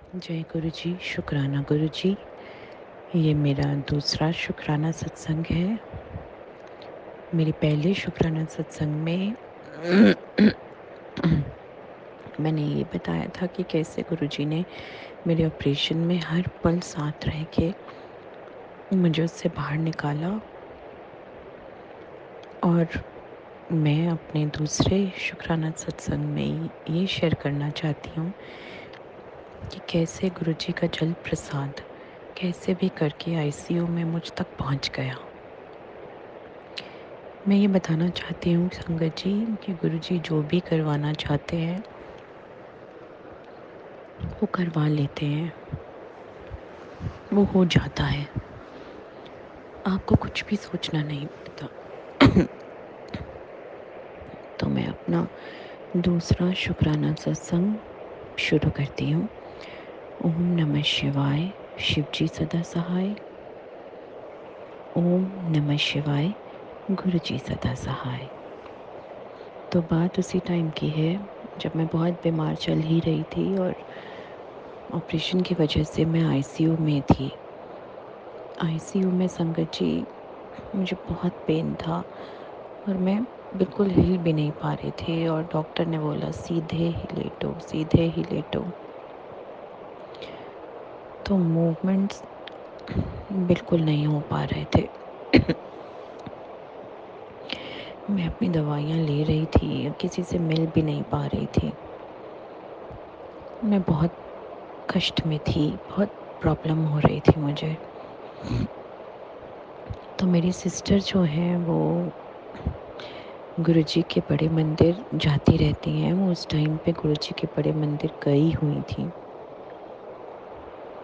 जय गुरु जी, शुक्राना गुरु जी। ये मेरा दूसरा शुक्राना सत्संग है। मेरे पहले शुक्राना सत्संग में मैंने ये बताया था कि कैसे गुरु जी ने मेरे ऑपरेशन में हर पल साथ रह के मुझे उससे बाहर निकाला। और मैं अपने दूसरे शुक्राना सत्संग में ये शेयर करना चाहती हूँ कि कैसे गुरु जी का जल प्रसाद कैसे भी करके आईसीयू में मुझ तक पहुँच गया। मैं ये बताना चाहती हूँ संगत जी कि गुरु जी जो भी करवाना चाहते हैं वो करवा लेते हैं, वो हो जाता है। आपको कुछ भी सोचना नहीं पड़ता। तो मैं अपना दूसरा शुक्राना सत्संग शुरू करती हूँ। ओम नमः शिवाय, शिव जी सदा सहाय। ओम नमः शिवाय, गुरु जी सदा सहाय। तो बात उसी टाइम की है जब मैं बहुत बीमार चल ही रही थी और ऑपरेशन की वजह से मैं आईसीयू में थी। आईसीयू में संगत जी मुझे बहुत पेन था और मैं बिल्कुल हिल भी नहीं पा रही थी और डॉक्टर ने बोला सीधे ही लेटो, सीधे ही लेटो। तो मूवमेंट्स बिल्कुल नहीं हो पा रहे थे। मैं अपनी दवाइयाँ ले रही थी, किसी से मिल भी नहीं पा रही थी। मैं बहुत कष्ट में थी, बहुत प्रॉब्लम हो रही थी मुझे। तो मेरी सिस्टर जो हैं वो गुरुजी के बड़े मंदिर जाती रहती हैं। वो उस टाइम पे गुरुजी के बड़े मंदिर गई हुई थी।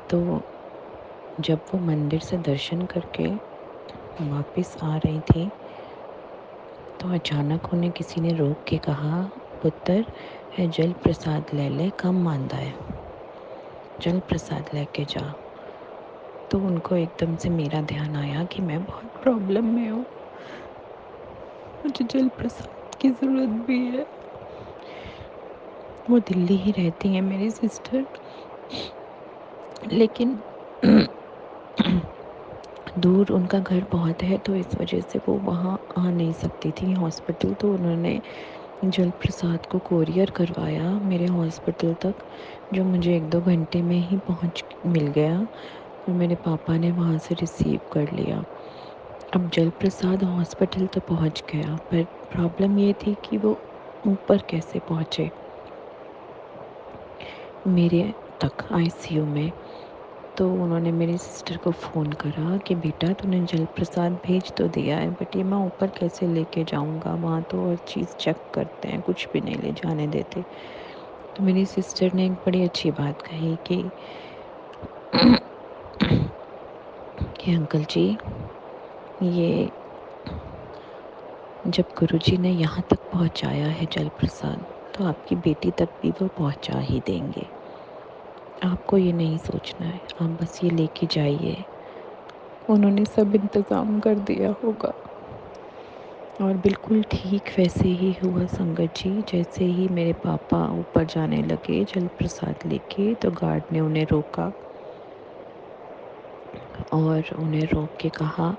तो जब वो मंदिर से दर्शन करके वापस आ रही थी तो अचानक उन्हें किसी ने रोक के कहा, पुत्र है जल प्रसाद ले ले, कम मांदा है, जल प्रसाद लेके जा। तो उनको एकदम से मेरा ध्यान आया कि मैं बहुत प्रॉब्लम में हूँ, मुझे जल प्रसाद की ज़रूरत भी है। वो दिल्ली ही रहती हैं मेरी सिस्टर, लेकिन दूर उनका घर बहुत है तो इस वजह से वो वहाँ आ नहीं सकती थी हॉस्पिटल। तो उन्होंने जल प्रसाद को कोरियर करवाया मेरे हॉस्पिटल तक, जो मुझे 1-2 घंटे में ही पहुँच मिल गया और मेरे पापा ने वहाँ से रिसीव कर लिया। अब जल प्रसाद हॉस्पिटल तो पहुँच गया, पर प्रॉब्लम ये थी कि वो ऊपर कैसे पहुँचे मेरे तक आईसीयू में। तो उन्होंने मेरी सिस्टर को फ़ोन करा कि बेटा तूने जल प्रसाद भेज तो दिया है, बट ये मैं ऊपर कैसे लेके जाऊँगा, वहाँ तो हर चीज़ चेक करते हैं, कुछ भी नहीं ले जाने देते। तो मेरी सिस्टर ने एक बड़ी अच्छी बात कही कि अंकल जी, ये जब गुरुजी ने यहाँ तक पहुँचाया है जल प्रसाद, तो आपकी बेटी तक भी वो पहुँचा ही देंगे। आपको ये नहीं सोचना है, आप बस ये लेके जाइए, उन्होंने सब इंतज़ाम कर दिया होगा। और बिल्कुल ठीक वैसे ही हुआ संगत जी। जैसे ही मेरे पापा ऊपर जाने लगे जल प्रसाद लेके, तो गार्ड ने उन्हें रोका और उन्हें रोक के कहा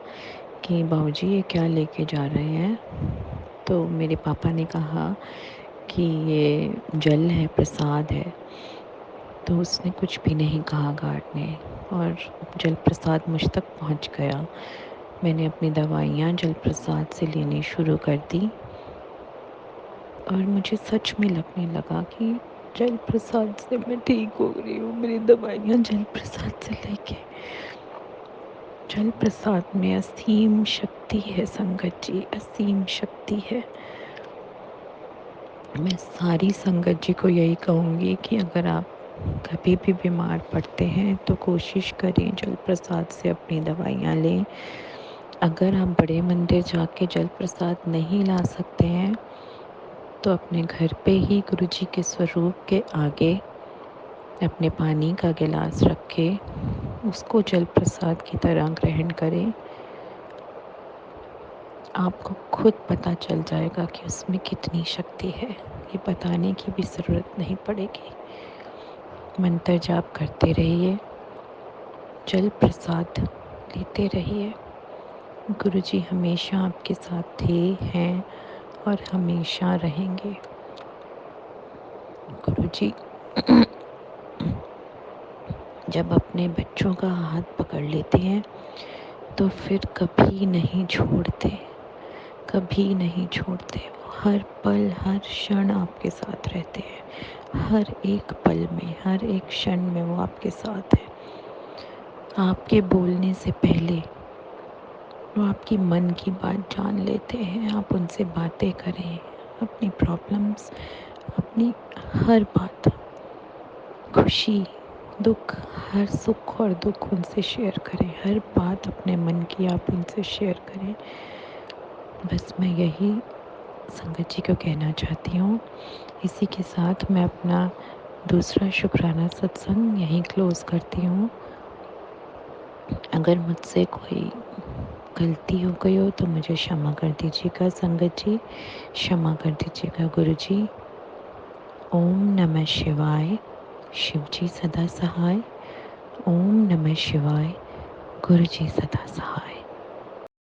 कि बाबूजी ये क्या लेके जा रहे हैं। तो मेरे पापा ने कहा कि ये जल है, प्रसाद है। तो उसने कुछ भी नहीं कहा गार्ड ने, और जल प्रसाद मुझ तक पहुंच गया। मैंने अपनी दवाइयाँ जल प्रसाद से लेनी शुरू कर दी और मुझे सच में लगने लगा कि जल प्रसाद से मैं ठीक हो रही हूँ। मेरी दवाइयाँ जल प्रसाद से लेके, जल प्रसाद में असीम शक्ति है संगत जी, असीम शक्ति है। मैं सारी संगत जी को यही कहूँगी कि अगर आप कभी भी बीमार पड़ते हैं तो कोशिश करें जल प्रसाद से अपनी दवाइयाँ लें। अगर आप बड़े मंदिर जाके जल प्रसाद नहीं ला सकते हैं तो अपने घर पे ही गुरु जी के स्वरूप के आगे अपने पानी का गिलास रख के उसको जल प्रसाद की तरह ग्रहण करें। आपको खुद पता चल जाएगा कि उसमें कितनी शक्ति है, ये बताने की भी ज़रूरत नहीं पड़ेगी। मंत्र जाप करते रहिए, जल प्रसाद लेते रहिए। गुरुजी हमेशा आपके साथ थे, हैं और हमेशा रहेंगे। गुरुजी जब अपने बच्चों का हाथ पकड़ लेते हैं तो फिर कभी नहीं छोड़ते, कभी नहीं छोड़ते। वो हर पल हर क्षण आपके साथ रहते हैं, हर एक पल में, हर एक क्षण में वो आपके साथ है। आपके बोलने से पहले वो आपकी मन की बात जान लेते हैं। आप उनसे बातें करें, अपनी प्रॉब्लम्स, अपनी हर बात, खुशी दुख, हर सुख और दुख उनसे शेयर करें। हर बात अपने मन की आप उनसे शेयर करें। बस मैं यही संगत जी को कहना चाहती हूँ। इसी के साथ मैं अपना दूसरा शुक्राना सत्संग यहीं क्लोज़ करती हूँ। अगर मुझसे कोई गलती हो गई हो तो मुझे क्षमा कर दीजिएगा संगत जी, क्षमा कर दीजिएगा गुरु जी। ओम नमः शिवाय। शिव जी सदा सहाय। ओम नमः शिवाय। गुरु जी सदा सहाय।